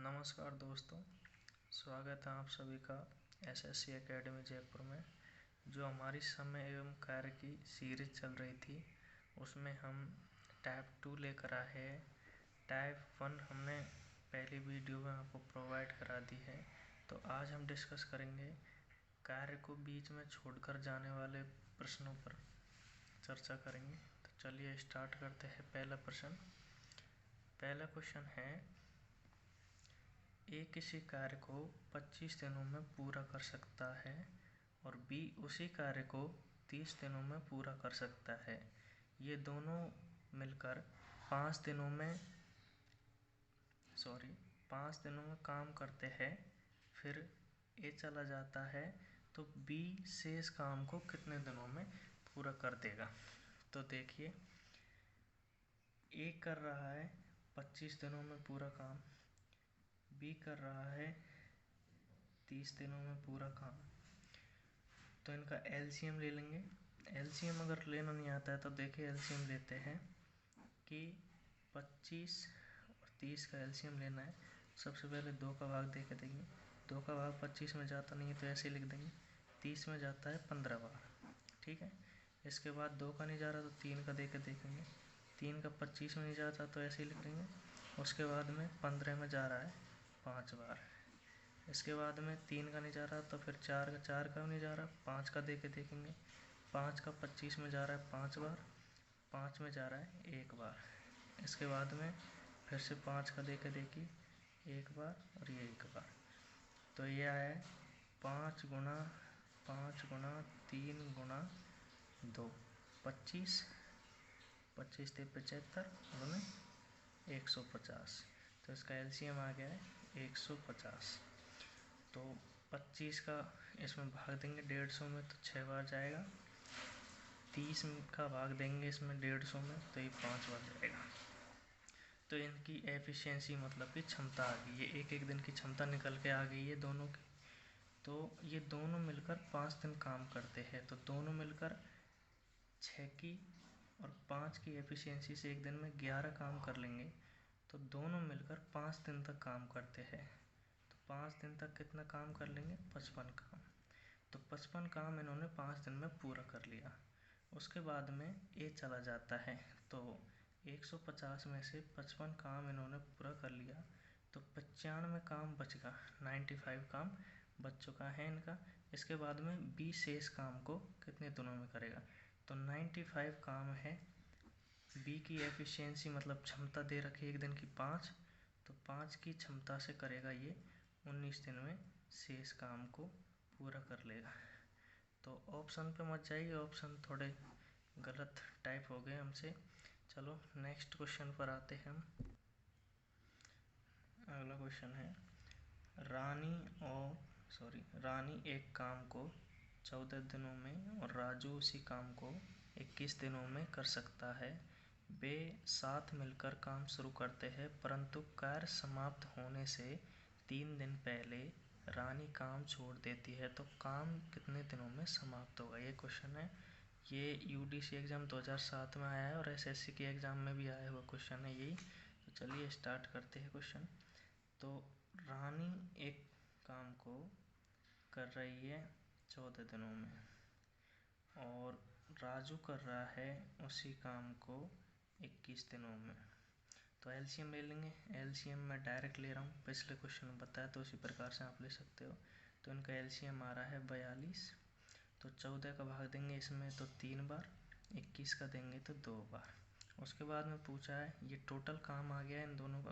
नमस्कार दोस्तों, स्वागत है आप सभी का एसएससी एकेडमी जयपुर में। जो हमारी समय एवं कार्य की सीरीज चल रही थी उसमें हम टाइप 2 लेकर आए हैं। टाइप 1 हमने पहली वीडियो में आपको प्रोवाइड करा दी है। तो आज हम डिस्कस करेंगे कार्य को बीच में छोड़कर जाने वाले प्रश्नों पर चर्चा करेंगे। तो चलिए स्टार्ट करते हैं। पहला क्वेश्चन है, ए किसी कार्य को 25 दिनों में पूरा कर सकता है और बी उसी कार्य को 30 दिनों में पूरा कर सकता है। ये दोनों मिलकर 5 दिनों में काम करते हैं। फिर ए चला जाता है तो बी शेष काम को कितने दिनों में पूरा कर देगा। तो देखिए, ए कर रहा है 25 दिनों में पूरा काम, बी कर रहा है 30 दिनों में पूरा काम। तो इनका एलसीएम ले लेंगे। एलसीएम अगर लेना नहीं आता है तो देखिए एलसीएम लेते हैं कि 25 और 30 का एलसीएम लेना है। सबसे पहले 2 का भाग दे के देंगे। 2 का भाग 25 में जाता नहीं है तो ऐसे लिख देंगे। 30 में जाता है 15 बार, ठीक है। इसके बाद 2 का नहीं जा रहा तो 3 का दे के देखेंगे। 3 का 25 में नहीं जाता तो ऐसे ही लिख देंगे। उसके बाद में 15 में जा रहा है 5 बार। इसके बाद में 3 का नहीं जा रहा तो फिर 4 का नहीं जा रहा, 5 का दे के देखेंगे। 5 का 25 में जा रहा है 5 बार, 5 में जा रहा है 1 बार। इसके बाद में फिर से 5 का दे के देखिए, 1 बार और ये 1 बार। तो ये आया 5 गुना 3 गुना 2, 25, 25 से 75 गुना 150। तो इसका एलसीएम आ गया है 150। तो 25 का इसमें भाग देंगे 150 में तो 6 बार जाएगा। 30 का भाग देंगे इसमें 150 में तो ये 5 बार जाएगा। तो इनकी एफिशिएंसी मतलब कि क्षमता आ गई। ये एक दिन की क्षमता निकल के आ गई है दोनों की। तो ये दोनों मिलकर 5 दिन काम करते हैं। तो दोनों मिलकर 6 की और 5 की एफिशिएंसी से एक दिन में 11 काम कर लेंगे। तो दोनों मिलकर 5 दिन तक काम करते हैं। तो 5 दिन तक कितना काम कर लेंगे? 55 काम। तो 55 काम इन्होंने 5 दिन में पूरा कर लिया। उसके बाद में ए चला जाता है तो 150 में से 55 काम इन्होंने पूरा कर लिया तो 95 काम बचेगा। 95 काम बच चुका है इनका। इसके बाद में बी शेष काम को कितने दिनों में करेगा? तो 95 काम है। बी की एफिशिएंसी मतलब क्षमता दे रखी एक दिन की 5, तो 5 की क्षमता से करेगा ये 19 दिन में शेष काम को पूरा कर लेगा। तो ऑप्शन पे मत जाइए, ऑप्शन थोड़े गलत टाइप हो गए हमसे। चलो नेक्स्ट क्वेश्चन पर आते हैं हम। अगला क्वेश्चन है, रानी एक काम को 14 दिनों में और राजू उसी काम को 21 दिनों में कर सकता है। वे साथ मिलकर काम शुरू करते हैं परंतु कार्य समाप्त होने से 3 दिन पहले रानी काम छोड़ देती है। तो काम कितने दिनों में समाप्त होगा? ये क्वेश्चन है। ये यूडीसी एग्ज़ाम 2007 में आया है और एसएससी के एग्ज़ाम में भी आया हुआ क्वेश्चन है यही। तो चलिए स्टार्ट करते हैं क्वेश्चन। तो रानी एक काम को कर रही है 14 दिनों में और राजू कर रहा है उसी काम को 21 दिनों में। तो एलसीएम ले लेंगे। एलसीएम मैं डायरेक्ट ले रहा हूँ, पिछले क्वेश्चन में बताया तो उसी प्रकार से आप ले सकते हो। तो इनका एलसीएम आ रहा है 42। तो 14 का भाग देंगे इसमें तो 3 बार, 21 का देंगे तो 2 बार। उसके बाद में पूछा है ये टोटल काम आ गया इन दोनों का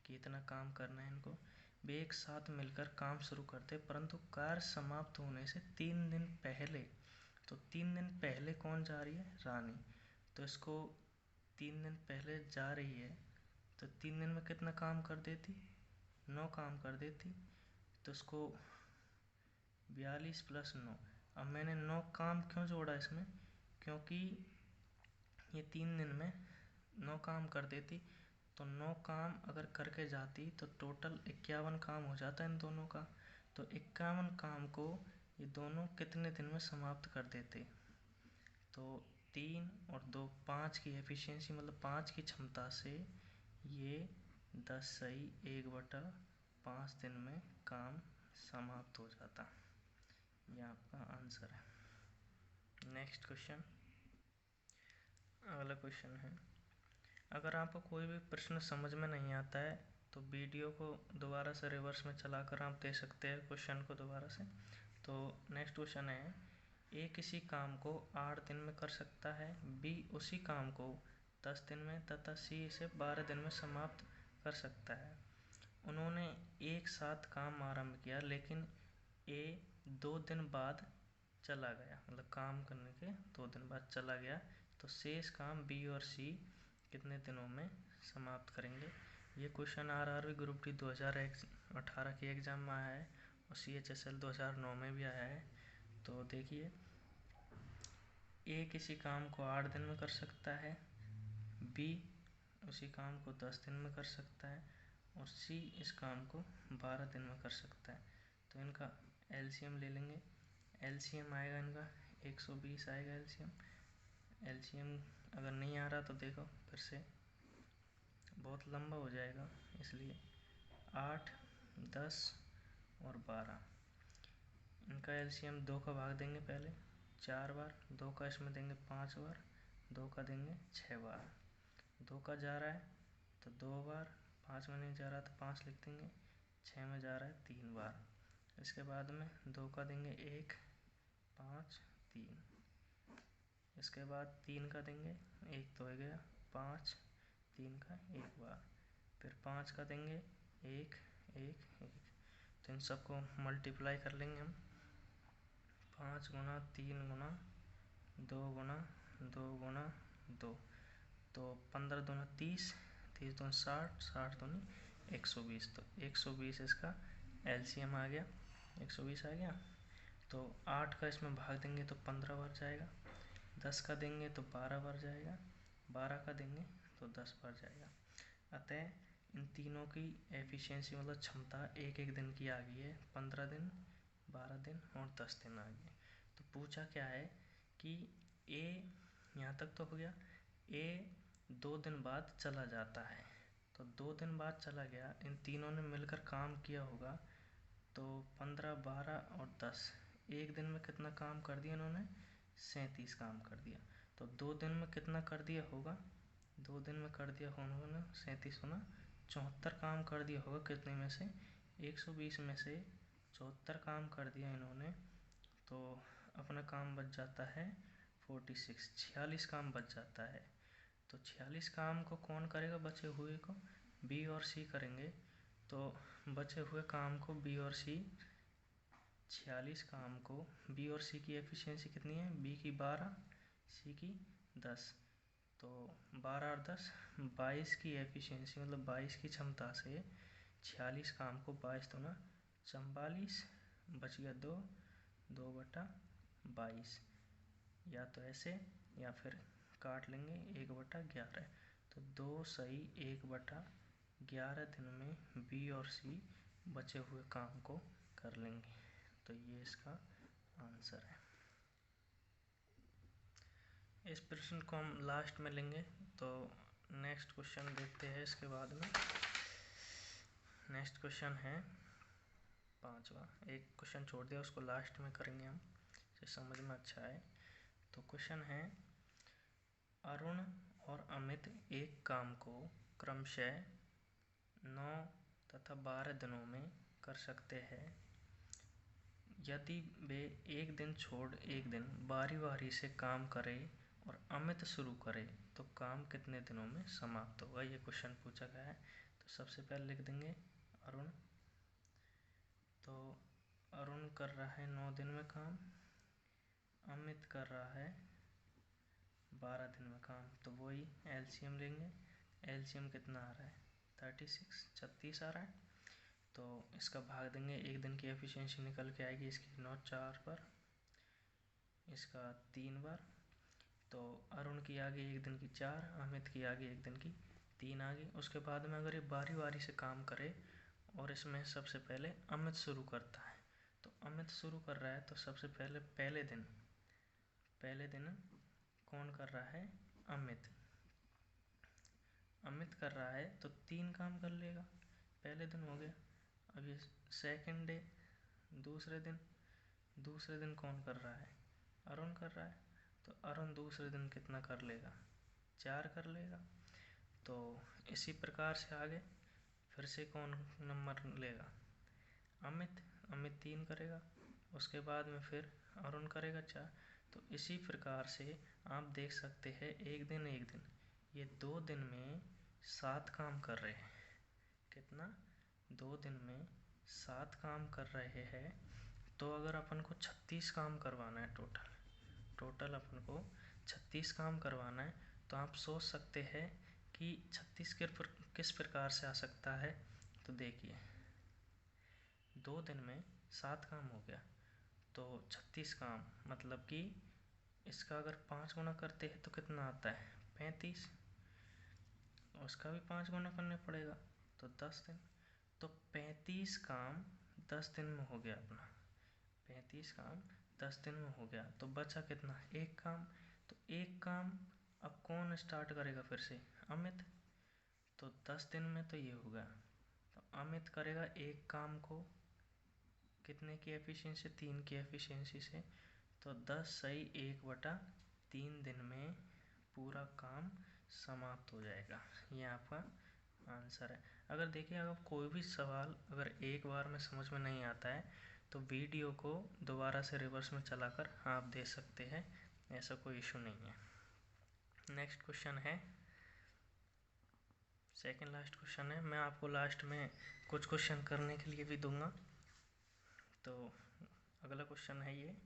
कि इतना काम करना है इनको। वे एक साथ मिलकर काम शुरू करते परंतु कार्य समाप्त होने से 3 दिन पहले। तो 3 दिन पहले कौन जा रही है? रानी। तो इसको 3 दिन पहले जा रही है तो 3 दिन में कितना काम कर देती? 9 काम कर देती। तो इसको 42 प्लस 9। अब मैंने 9 काम क्यों जोड़ा इसमें? क्योंकि ये 3 दिन में 9 काम कर देती। तो 9 काम अगर करके जाती तो टोटल 51 काम हो जाता इन दोनों का। तो 51 काम को ये दोनों कितने दिन में समाप्त कर देते? तो 3 और 2 5 की एफिशिएंसी मतलब 5 की क्षमता से ये 10 सही 1/2 5 दिन में काम समाप्त हो जाता। यह आपका आंसर है। नेक्स्ट क्वेश्चन, अगला क्वेश्चन है, अगर आपको कोई भी प्रश्न समझ में नहीं आता है तो वीडियो को दोबारा से रिवर्स में चलाकर आप दे सकते हैं क्वेश्चन को दोबारा से। तो नेक्स्ट क्वेश्चन है, ए किसी काम को 8 दिन में कर सकता है, बी उसी काम को 10 दिन में तथा सी इसे 12 दिन में समाप्त कर सकता है। उन्होंने एक साथ काम आरंभ किया लेकिन ए 2 दिन बाद चला गया, मतलब काम करने के 2 दिन बाद चला गया, तो शेष काम बी और सी कितने दिनों में समाप्त करेंगे। ये क्वेश्चन आरआरबी ग्रुप डी 2018 के एग्जाम में आया है और CHSL 2009 में भी आया है। तो देखिए, ए किसी काम को 8 दिन में कर सकता है, बी उसी काम को 10 दिन में कर सकता है और सी इस काम को 12 दिन में कर सकता है। तो इनका एलसीएम ले लेंगे। एलसीएम आएगा इनका 120 आएगा एलसीएम। एलसीएम अगर नहीं आ रहा तो देखो फिर से, बहुत लंबा हो जाएगा, इसलिए 8, 10 और 12, इनका एलसीएम 2 का भाग देंगे पहले 4 बार, 2 का इसमें देंगे 5 बार, 2 का देंगे 6 बार। 2 का जा रहा है तो 2 बार, 5 में नहीं जा रहा तो 5 लिख देंगे, 6 में जा रहा है 3 बार। इसके बाद में 2 का देंगे 1, 5, 3। इसके बाद 3 का देंगे, 1 तो हो गया, 5, 3 का 1 बार, फिर 5 का देंगे 1, 1, 1। तो इन सबको मल्टीप्लाई कर लेंगे हम, 5 गुना 3 गुना 2 गुना 2 गुना 2, तो 15 दूना 30, 30 दूना 60, 60 दूनी 120। तो 120 इसका एलसीएम आ गया, 120 आ गया। तो 8 का इसमें भाग देंगे तो 15 बार जाएगा, 10 का देंगे तो 12 बार जाएगा, 12 का देंगे तो 10 बार जाएगा। अतः इन तीनों की एफिशिएंसी मतलब क्षमता एक एक दिन की आ गई है, 15 दिन, 12 दिन और 10 दिन आ गए। तो पूछा क्या है कि ए, यहाँ तक तो हो गया, ए 2 दिन बाद चला जाता है, तो 2 दिन बाद चला गया, इन तीनों ने मिलकर काम किया होगा, तो 15, 12 और 10, एक दिन में कितना काम कर दिया इन्होंने, 37 काम कर दिया। तो 2 दिन में कितना कर दिया होगा, 2 दिन में कर दिया उन्होंने 37 गुना 74 काम कर दिया होगा। कितने में से, 120 में से 74 काम कर दिया इन्होंने, तो अपना काम बच जाता है 46, 46 काम बच जाता है। तो 46 काम को कौन करेगा, बचे हुए को बी और सी करेंगे। तो बचे हुए काम को बी और सी, 46 काम को बी और सी की एफिशिएंसी कितनी है, बी की 12, सी की 10, तो 12 और 10 22 की एफिशिएंसी, मतलब 22 की क्षमता से 46 काम को 22 दूना 44, बच गया 2, 2/22, या तो ऐसे या फिर काट लेंगे 1/11। तो 2 सही 1/11 दिन में बी और सी बचे हुए काम को कर लेंगे। तो ये इसका आंसर है। इस प्रश्न को हम लास्ट में लेंगे, तो नेक्स्ट क्वेश्चन देखते हैं इसके बाद में। नेक्स्ट क्वेश्चन है 5वां, एक क्वेश्चन छोड़ दिया उसको लास्ट में करेंगे हम, इसे समझ में अच्छा है। तो क्वेश्चन है, अरुण और अमित एक काम को क्रमशः 9 तथा 12 दिनों में कर सकते हैं। यदि वे एक दिन छोड़ एक दिन बारी बारी से काम करें और अमित शुरू करे तो काम कितने दिनों में समाप्त होगा, ये क्वेश्चन पूछा गया है। तो सबसे पहले लिख देंगे अरुण, तो अरुण कर रहा है 9 दिन में काम, अमित कर रहा है 12 दिन में काम, तो वही एलसीएम लेंगे। एलसीएम कितना आ रहा है, 36, 36 आ रहा है। तो इसका भाग देंगे, एक दिन की एफिशिएंसी निकल के आएगी इसकी 9 4 पर, इसका 3 बार। तो अरुण की आगे एक दिन की 4, अमित की आगे एक दिन की 3 आ गई। उसके बाद में अगर ये बारी बारी से काम करे और इसमें सबसे पहले अमित शुरू करता है, तो अमित शुरू कर रहा है तो सबसे पहले पहले दिन कौन कर रहा है, अमित। अमित कर रहा है तो 3 काम कर लेगा, पहले दिन हो गया। अब ये सेकंड डे, दूसरे दिन कौन कर रहा है? अरुण कर रहा है। तो अरुण दूसरे दिन कितना कर लेगा? 4 कर लेगा। तो इसी प्रकार से आगे फिर से कौन नंबर लेगा? अमित 3 करेगा। उसके बाद में फिर अरुण करेगा 4। तो इसी प्रकार से आप देख सकते हैं एक दिन ये 2 दिन में 7 काम कर रहे हैं। कितना? 2 दिन में 7 काम कर रहे हैं। तो अगर अपन को 36 काम करवाना है टोटल अपन को 36 काम करवाना है, तो आप सोच सकते हैं कि 36 किस प्रकार से आ सकता है। तो देखिए 2 दिन में 7 काम हो गया, तो 36 काम मतलब कि इसका अगर 5 गुना करते हैं तो कितना आता है? 35। उसका भी 5 गुना करने पड़ेगा, तो 10 दिन। तो 35 काम 10 दिन में हो गया अपना। 35 काम 10 दिन में हो गया, तो बचा कितना? 1 काम। तो 1 काम अब कौन स्टार्ट करेगा फिर से? अमित। तो 10 दिन में तो ये होगा, तो अमित करेगा 1 काम को कितने की एफिशिएंसी? 3 की एफिशिएंसी से। तो 10 सही 1/3 दिन में पूरा काम समाप्त हो जाएगा। ये आपका आंसर है। अगर देखिए अगर कोई भी सवाल अगर एक बार में समझ में नहीं आता है तो वीडियो को दोबारा से रिवर्स में चलाकर आप दे सकते हैं, ऐसा कोई इशू नहीं है। नेक्स्ट क्वेश्चन है, सेकंड लास्ट क्वेश्चन है। मैं आपको लास्ट में कुछ क्वेश्चन करने के लिए भी दूंगा। तो अगला क्वेश्चन है ये,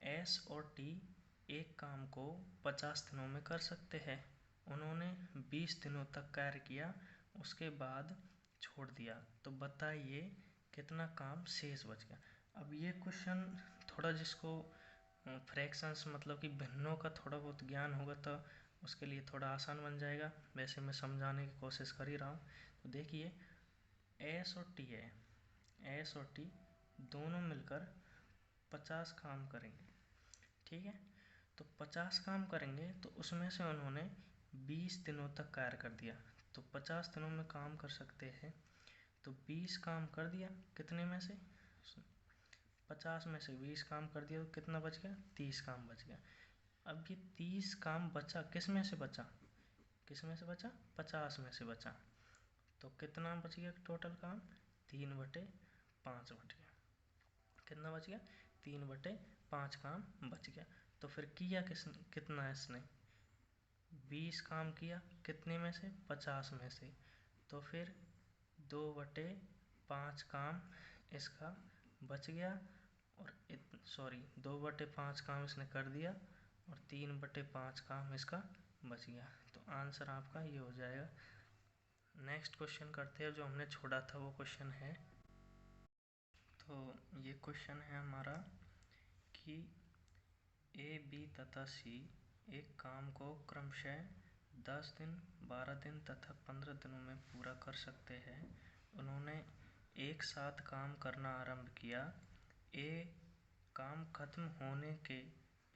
एस और टी एक काम को 50 दिनों में कर सकते हैं। उन्होंने 20 दिनों तक कार्य किया, उसके बाद छोड़ दिया। तो बताइए कितना काम शेष बच गया। अब ये क्वेश्चन थोड़ा जिसको फ्रैक्शंस मतलब कि भिन्नों का थोड़ा बहुत ज्ञान होगा तो उसके लिए थोड़ा आसान बन जाएगा। वैसे मैं समझाने की कोशिश कर ही रहा हूँ। तो देखिए एस और टी है, एस और टी दोनों मिलकर 50 काम करेंगे, ठीक है। तो 50 काम करेंगे तो उसमें से उन्होंने 20 दिनों तक कार्य कर दिया। तो 50 दिनों में काम कर सकते हैं, तो 20 काम कर दिया, कितने में से? 50 में से 20 काम कर दिया, तो कितना बच गया? 30 काम बच गया। अब ये 30 काम बचा किस में से बचा? 50 में से बचा। तो कितना बच गया टोटल काम? 3/5 बच गया। कितना बच गया? 3/5 काम बच गया। तो फिर किया कितना इसने? 20 काम किया, कितने में से? 50 में से। तो फिर 2/5 काम इसका बच गया, और 2/5 काम इसने कर दिया और 3/5 काम इसका बच गया। तो आंसर आपका ये हो जाएगा। नेक्स्ट क्वेश्चन करते हैं, जो हमने छोड़ा था वो क्वेश्चन है। तो ये क्वेश्चन है हमारा कि ए, बी तथा सी एक काम को क्रमशः 10 दिन, 12 दिन तथा 15 दिनों में पूरा कर सकते हैं। उन्होंने एक साथ काम करना आरंभ किया। ए काम खत्म होने के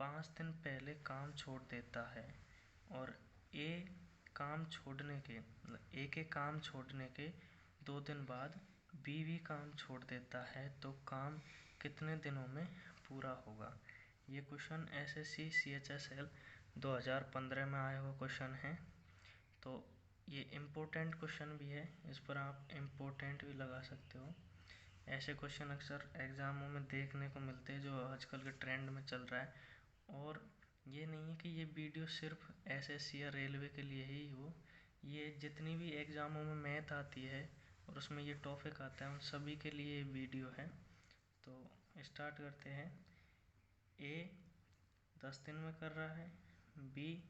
5 दिन पहले काम छोड़ देता है, और ए के काम छोड़ने के 2 दिन बाद बी भी काम छोड़ देता है। तो काम कितने दिनों में पूरा होगा? ये क्वेश्चन SSC CHSL 2015 में आया हुआ क्वेश्चन है। तो ये इम्पोर्टेंट क्वेश्चन भी है, इस पर आप इम्पोर्टेंट भी लगा सकते हो। ऐसे क्वेश्चन अक्सर एग्ज़ामों में देखने को मिलते हैं, जो आजकल के ट्रेंड में चल रहा है। और ये नहीं है कि ये वीडियो सिर्फ SSC या रेलवे के लिए ही हो, ये जितनी भी एग्ज़ामों में मैथ आती है और उसमें ये टॉपिक आता है, उन सभी के लिए ये वीडियो है। तो स्टार्ट करते हैं। ए 10 दिन में कर रहा है, बी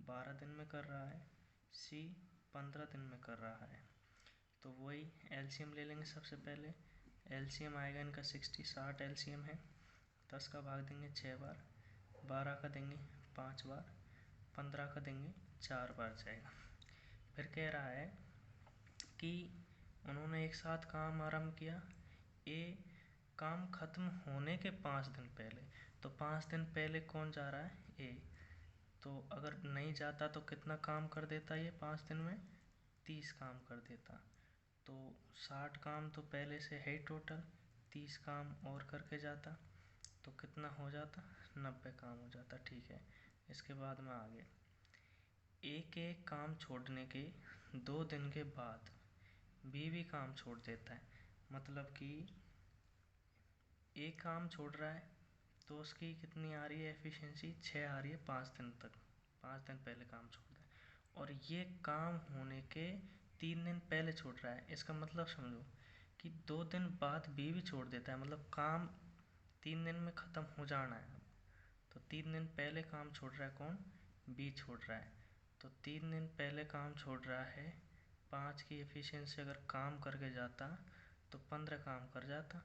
12 दिन में कर रहा है, सी 15 दिन में कर रहा है। तो वही एलसीएम ले लेंगे। सबसे पहले एलसीएम आएगा इनका 60 एलसीएम है। 10 का भाग देंगे 6 बार, 12 का देंगे 5 बार, 15 का देंगे 4 बार जाएगा। फिर कह रहा है कि उन्होंने एक साथ काम आरंभ किया। ए काम खत्म होने के 5 दिन पहले, तो 5 दिन पहले कौन जा रहा है? ए। तो अगर नहीं जाता तो कितना काम कर देता ये 5 दिन में? 30 काम कर देता। तो 60 काम तो पहले से है ही टोटल, 30 काम और करके जाता तो कितना हो जाता, 90 काम हो जाता। ठीक है, इसके बाद में आगे एक एक काम छोड़ने के 2 दिन के बाद भी काम छोड़ देता है। मतलब कि एक काम छोड़ रहा है तो उसकी कितनी आ रही है एफिशिएंसी, 6 आ रही है 5 दिन तक, 5 दिन पहले काम छोड़ रहा है। और ये काम होने के 3 दिन पहले छोड़ रहा है। इसका मतलब समझो कि 2 दिन बाद भी छोड़ देता है, मतलब काम 3 दिन में ख़त्म हो जाना है। तो 3 दिन पहले काम छोड़ रहा है कौन, बी छोड़ रहा है। तो 3 दिन पहले काम छोड़ रहा है, 5 की एफिशिएंसी अगर काम करके जाता तो 15 काम कर जाता।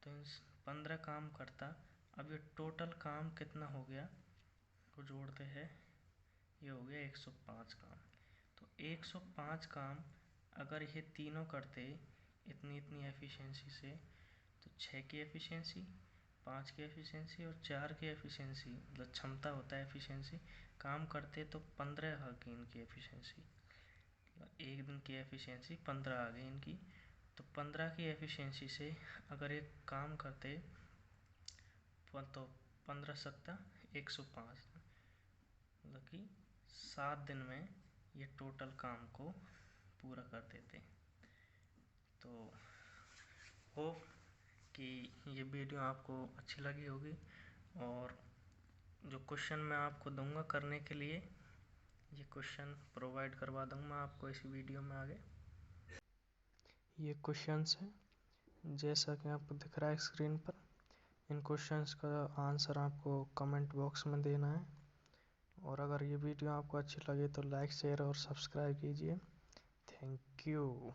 तो इन 15 काम करता। अब ये टोटल काम कितना हो गया, को जोड़ते हैं, ये हो गया 105 काम। तो 105 काम अगर ये तीनों करते इतनी इतनी एफिशिएंसी से, तो 6 की एफिशिएंसी, 5 की एफिशिएंसी और 4 की एफिशिएंसी, मतलब क्षमता होता है एफिशिएंसी, काम करते तो 15 आ गई इनकी एफिशिएंसी। एक दिन की एफिशिएंसी 15 आ गई इनकी। तो 15 की एफिशिएंसी से अगर एक काम करते तो 15 सत्ता 105, मतलब कि 7 दिन में ये टोटल काम को पूरा कर देते। तो होप कि ये वीडियो आपको अच्छी लगी होगी, और जो क्वेश्चन मैं आपको दूंगा करने के लिए, ये क्वेश्चन प्रोवाइड करवा दूंगा आपको इस वीडियो में आगे। ये क्वेश्चंस हैं जैसा कि आपको दिख रहा है स्क्रीन पर। इन क्वेश्चंस का आंसर आपको कमेंट बॉक्स में देना है। और अगर ये वीडियो आपको अच्छी लगे तो लाइक शेयर और सब्सक्राइब कीजिए। Thank you.